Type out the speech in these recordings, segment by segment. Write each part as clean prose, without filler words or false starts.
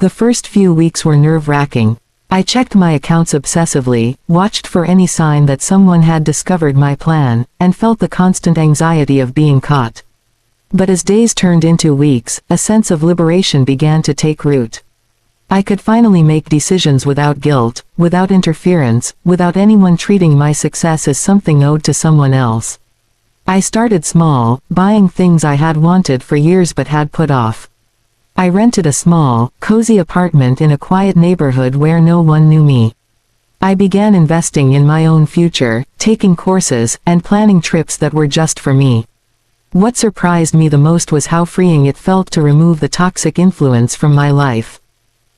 The first few weeks were nerve-wracking. I checked my accounts obsessively, watched for any sign that someone had discovered my plan, and felt the constant anxiety of being caught. But as days turned into weeks, a sense of liberation began to take root. I could finally make decisions without guilt, without interference, without anyone treating my success as something owed to someone else. I started small, buying things I had wanted for years but had put off. I rented a small, cozy apartment in a quiet neighborhood where no one knew me. I began investing in my own future, taking courses, and planning trips that were just for me. What surprised me the most was how freeing it felt to remove the toxic influence from my life.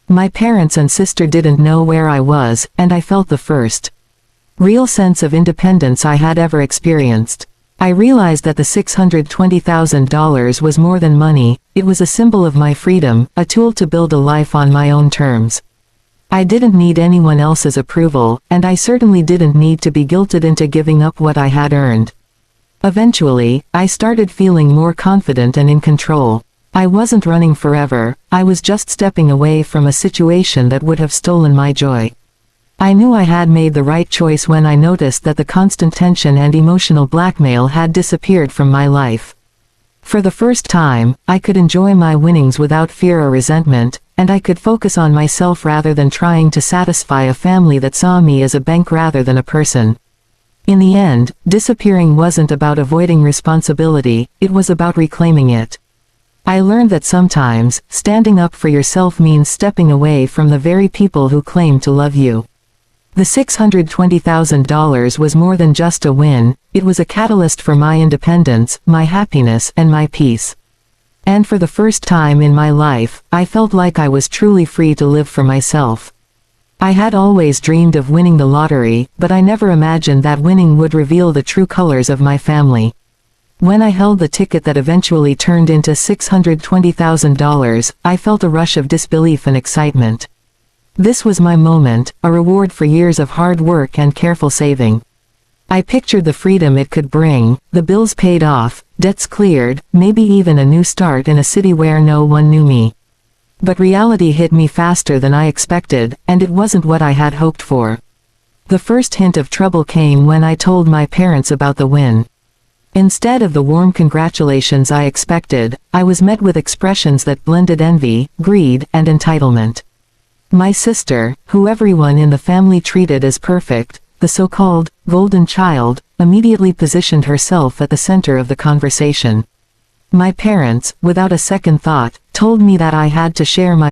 My parents and sister didn't know where I was, and I felt the first real sense of independence I had ever experienced. I realized that the $620,000 was more than money, it was a symbol of my freedom, a tool to build a life on my own terms. I didn't need anyone else's approval, and I certainly didn't need to be guilted into giving up what I had earned. Eventually, I started feeling more confident and in control. I wasn't running forever, I was just stepping away from a situation that would have stolen my joy. I knew I had made the right choice when I noticed that the constant tension and emotional blackmail had disappeared from my life. For the first time, I could enjoy my winnings without fear or resentment, and I could focus on myself rather than trying to satisfy a family that saw me as a bank rather than a person. In the end, disappearing wasn't about avoiding responsibility, it was about reclaiming it. I learned that sometimes, standing up for yourself means stepping away from the very people who claim to love you. The $620,000 was more than just a win, it was a catalyst for my independence, my happiness, and my peace. And for the first time in my life, I felt like I was truly free to live for myself. I had always dreamed of winning the lottery, but I never imagined that winning would reveal the true colors of my family. When I held the ticket that eventually turned into $620,000, I felt a rush of disbelief and excitement. This was my moment, a reward for years of hard work and careful saving. I pictured the freedom it could bring, the bills paid off, debts cleared, maybe even a new start in a city where no one knew me. But reality hit me faster than I expected, and it wasn't what I had hoped for. The first hint of trouble came when I told my parents about the win. Instead of the warm congratulations I expected, I was met with expressions that blended envy, greed, and entitlement. My sister, who everyone in the family treated as perfect, the so-called golden child, immediately positioned herself at the center of the conversation. My parents, without a second thought, told me that I had to share my